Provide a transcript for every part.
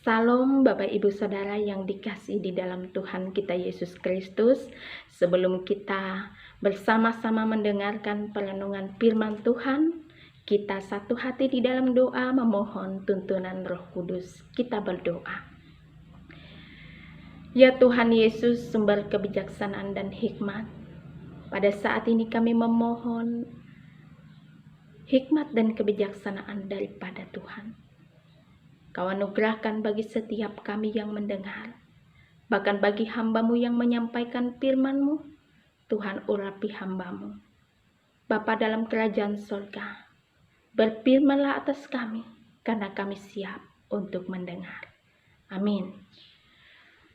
Salam Bapak Ibu Saudara yang dikasihi di dalam Tuhan kita Yesus Kristus. Sebelum kita bersama-sama mendengarkan perenungan firman Tuhan, kita satu hati di dalam doa memohon tuntunan Roh Kudus. Kita berdoa. Ya Tuhan Yesus, sumber kebijaksanaan dan hikmat, pada saat ini kami memohon hikmat dan kebijaksanaan daripada Tuhan. Kau anugerahkan bagi setiap kami yang mendengar, bahkan bagi hamba-Mu yang menyampaikan firman-Mu. Tuhan, urapi hamba-Mu. Bapa dalam kerajaan sorga, berfirmanlah atas kami, karena kami siap untuk mendengar. Amin.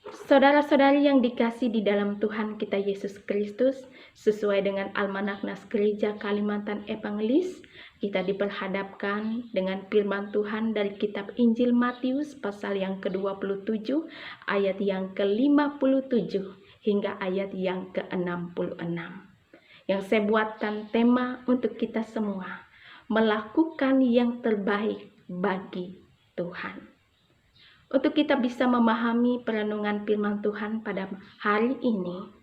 Saudara-saudari yang dikasihi di dalam Tuhan kita Yesus Kristus, sesuai dengan Almanak Nas Gereja Kalimantan Evangelis, kita diperhadapkan dengan firman Tuhan dari kitab Injil Matius pasal yang ke-27 ayat yang ke-57 hingga ayat yang ke-66. Yang saya buatkan tema untuk kita semua, melakukan yang terbaik bagi Tuhan. Untuk kita bisa memahami perenungan firman Tuhan pada hari ini,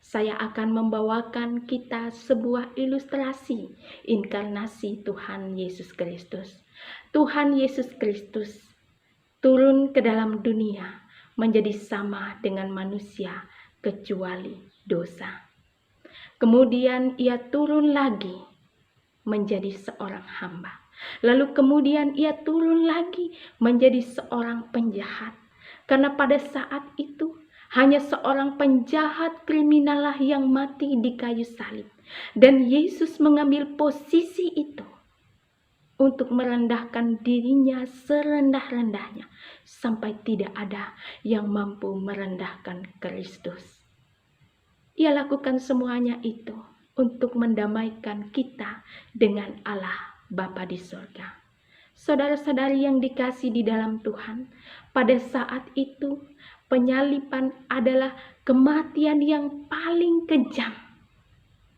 saya akan membawakan kita sebuah ilustrasi inkarnasi Tuhan Yesus Kristus. Tuhan Yesus Kristus turun ke dalam dunia menjadi sama dengan manusia kecuali dosa. Kemudian ia turun lagi menjadi seorang hamba. Lalu kemudian ia turun lagi menjadi seorang penjahat. Karena pada saat itu hanya seorang penjahat kriminal yang mati di kayu salib. Dan Yesus mengambil posisi itu untuk merendahkan dirinya serendah-rendahnya. Sampai tidak ada yang mampu merendahkan Kristus. Ia lakukan semuanya itu untuk mendamaikan kita dengan Allah Bapa di sorga. Saudara-saudari yang dikasihi di dalam Tuhan, pada saat itu penyaliban adalah kematian yang paling kejam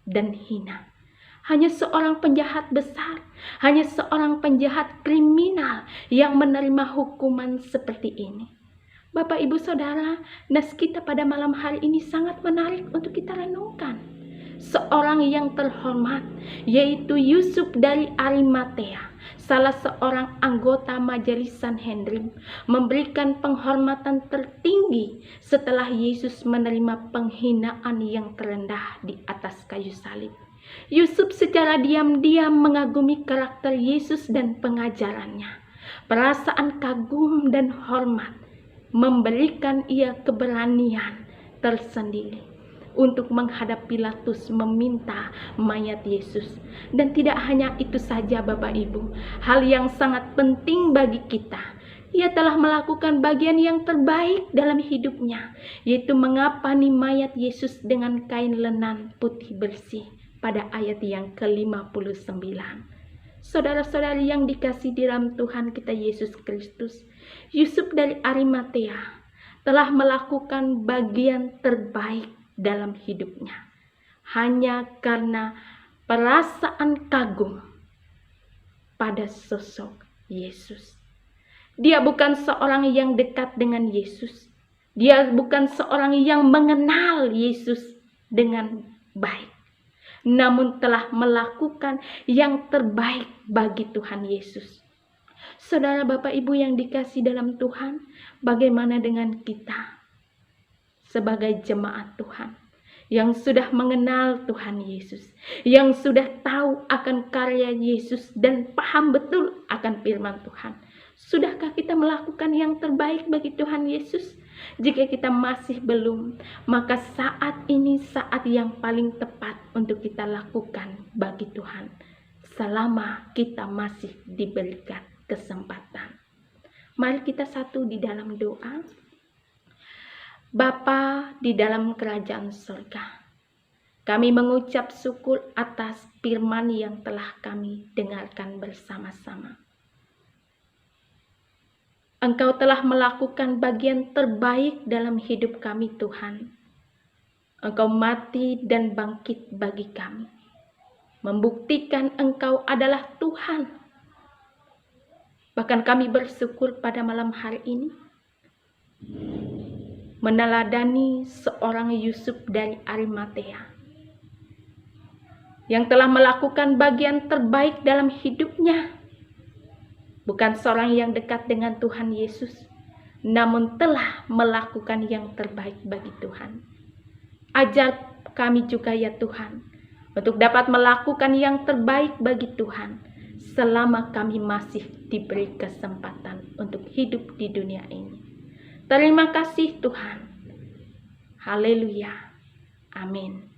dan hina. Hanya seorang penjahat besar, hanya seorang penjahat kriminal yang menerima hukuman seperti ini. Bapak, Ibu, Saudara, nas kita pada malam hari ini sangat menarik untuk kita renungkan. Seorang yang terhormat, yaitu Yusuf dari Arimatea, salah seorang anggota Majelis Sanhedrin, memberikan penghormatan tertinggi setelah Yesus menerima penghinaan yang terendah di atas kayu salib. Yusuf secara diam-diam mengagumi karakter Yesus dan pengajarannya. Perasaan kagum dan hormat memberikan ia keberanian tersendiri untuk menghadap Pilatus meminta mayat Yesus. Dan tidak hanya itu saja Bapak Ibu, hal yang sangat penting bagi kita, ia telah melakukan bagian yang terbaik dalam hidupnya, yaitu mengapani mayat Yesus dengan kain lenan putih bersih pada ayat yang ke-59. Saudara-saudari yang dikasihi di dalam Tuhan kita Yesus Kristus, Yusuf dari Arimatea telah melakukan bagian terbaik dalam hidupnya, hanya karena perasaan kagum pada sosok Yesus. Dia bukan seorang yang dekat dengan Yesus. Dia bukan seorang yang mengenal Yesus dengan baik, namun telah melakukan yang terbaik bagi Tuhan Yesus. Saudara, Bapak, Ibu yang dikasihi dalam Tuhan, bagaimana dengan kita sebagai jemaat Tuhan yang sudah mengenal Tuhan Yesus, yang sudah tahu akan karya Yesus dan paham betul akan firman Tuhan? Sudahkah kita melakukan yang terbaik bagi Tuhan Yesus? Jika kita masih belum, maka saat ini saat yang paling tepat untuk kita lakukan bagi Tuhan, selama kita masih diberikan kesempatan. Mari kita satu di dalam doa. Bapa di dalam kerajaan surga, kami mengucap syukur atas firman yang telah kami dengarkan bersama-sama. Engkau telah melakukan bagian terbaik dalam hidup kami Tuhan. Engkau mati dan bangkit bagi kami, membuktikan Engkau adalah Tuhan. Bahkan kami bersyukur pada malam hari ini, meneladani seorang Yusuf dari Arimatea yang telah melakukan bagian terbaik dalam hidupnya. Bukan seorang yang dekat dengan Tuhan Yesus, namun telah melakukan yang terbaik bagi Tuhan. Ajar kami juga ya Tuhan, untuk dapat melakukan yang terbaik bagi Tuhan selama kami masih diberi kesempatan untuk hidup di dunia ini. Terima kasih Tuhan. Haleluya. Amin.